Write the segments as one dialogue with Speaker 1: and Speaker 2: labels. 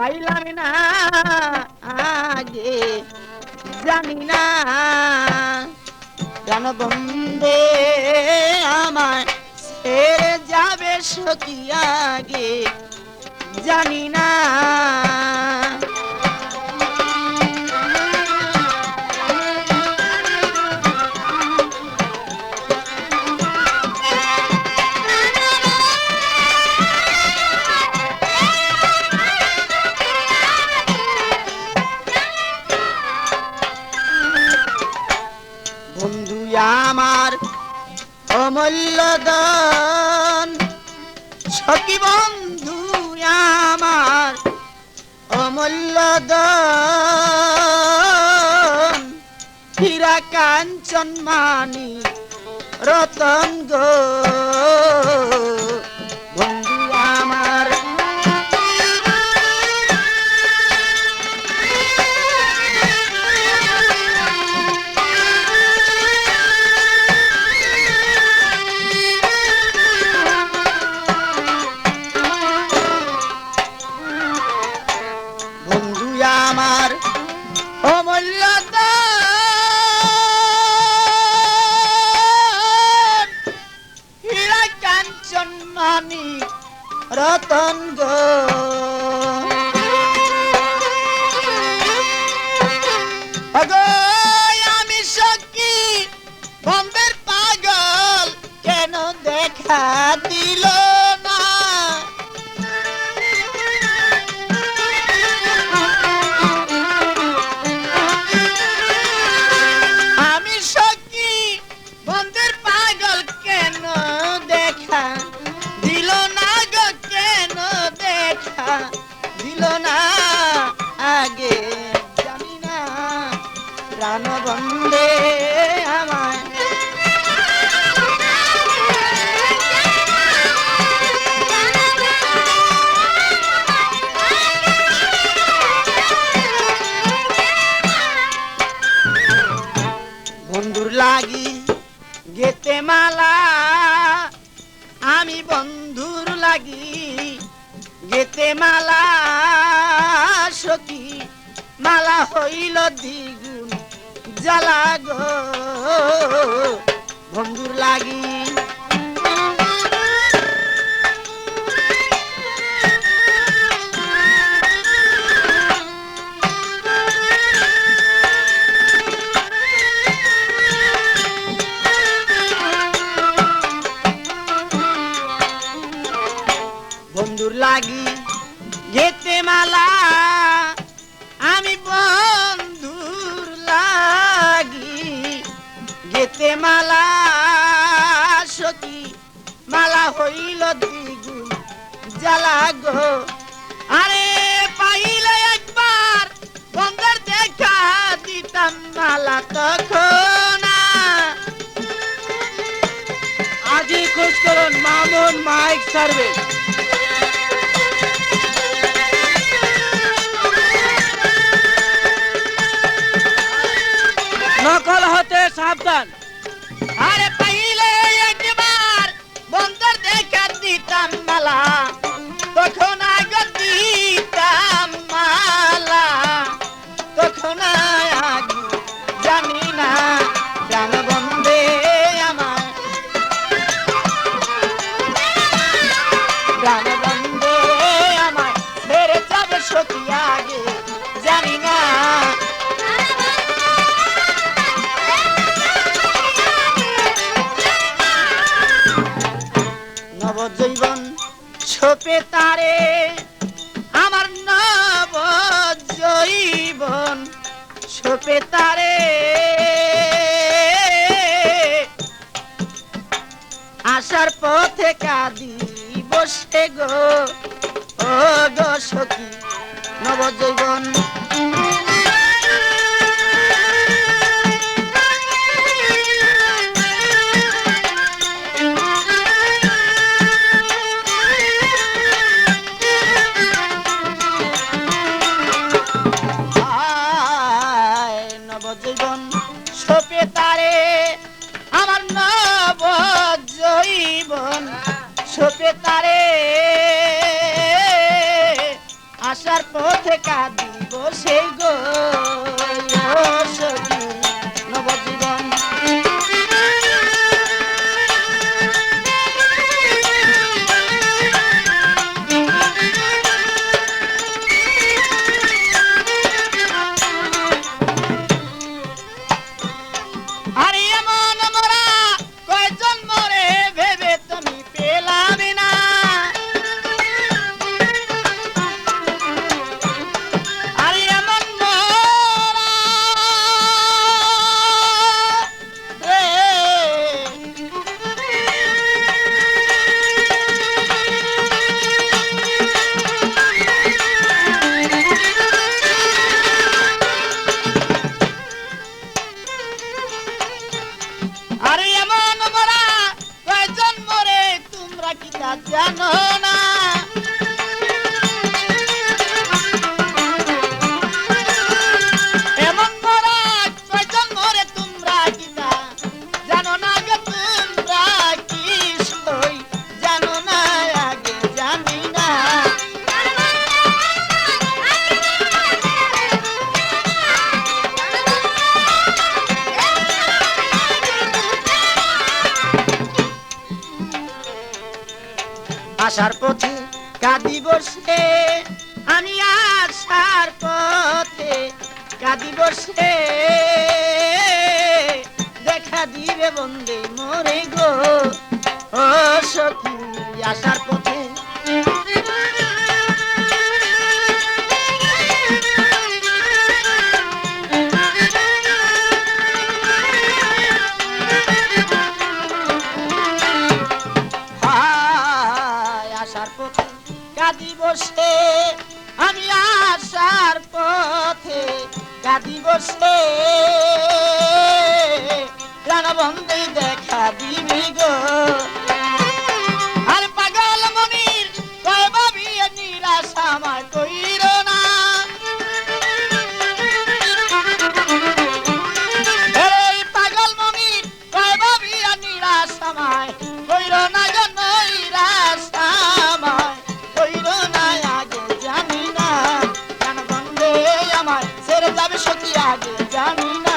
Speaker 1: পাইলাম না আগে জানি না প্রাণবন্ধে আমায় ছেড়ে যাবে সখী আগে জানি না বন্ধু আমার অমূল্য দান সখী বন্ধু আমার অমূল্য দান হীরা কাঞ্চন মানি রতন গো বন্ধু আমার আমার অমূল্য দান হীরা কাঞ্চন মানি রতন গো আমি সখী বন্ধের পাগল কেন দেখা দিল না আগে জানি না প্রাণবন্ধে আমায় বন্ধুর লাগি গেতে মালা আমি বন্ধুর লাগি গেতে মালা সখী মালা হইল দ্বিগুণ জ্বালা গো বন্ধুর লাগি বন্ধুর লাগি গেতে মালা আমি বন্ধুর লাগি গেতে মালা সখী মালা হইল দ্বিগুণ জ্বালা গো আরে পাইলে একবার বন্ধুর দেখা দিতাম মালা তখন আজই খোঁজ করুন মামুন মাইক সার্ভিস নকল হতে সাবধান আরে পাইলে একবার বন্ধুর দেখা দিতাম মালা তখন আগে দিতাম মালা তখন আগে জানি না প্রাণবন্ধে আমার প্রাণবন্ধে আমার ছেড়ে যাবে সখী আগে জানি না নবজীবন ছোপে তারে আমার নবজীবন ছোপে তারে আসার পথে কাঁদি বসে গো ও গো সখী নবজীবন নবজীবন ছোপে তারে আমার নবজীবন ছোপে তারে আসার পথে কাঁদিব সেই গো সখী নবজীবন। আরে এমন মোরা কয়জন মরে ভেবে তুমি পেলাম না। আরে এমন মোরা আরে এমন মোরা কয়জন মরে তোমরা কি তা জানো না। এমন মোরা কয়জন মরে তোমরা কি তা জানো না গো তোমরা কি সই জানো না আগে জানি না। আসার পথে কাঁদিব সে আমি আসার পথে কাঁদিব সে দেখা দিবে বন্দে মোরে গো ও সখী আসার পথে। আসার পথে কাঁদিব সে আমি আসার পথে কাঁদিব সে প্রাণবন্ধে দেখা দিবি গো। আর পাগল মনির কয় ভাবি নিরাশা আমার কইর না। এই পাগল মনির কয় ভাবি নিরাশা আমায় কইর না গো নৈরাশা আমায় কইর না আগে জানি না। প্রাণবন্ধে আমার ছেড়ে যাবে সখী আগে জানি না।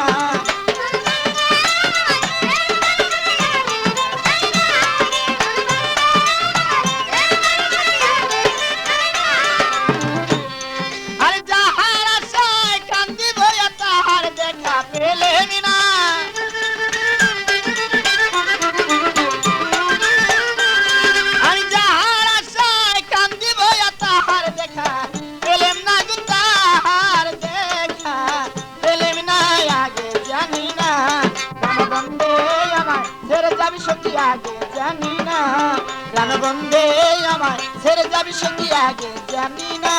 Speaker 1: আরে যাহার আশায় কান্দিব তাহার দেখা পেলেন না। আমি যাহার আশায় কান্দিব তাহার দেখা পেলেম না গো তাহার দেখা পেলেম না আগে জানি না। প্রাণবন্ধে আমার ছেড়ে যাবি সখী আগে জানি না। প্রাণবন্ধে আমার ছেড়ে যাবি সখী আগে জানি না।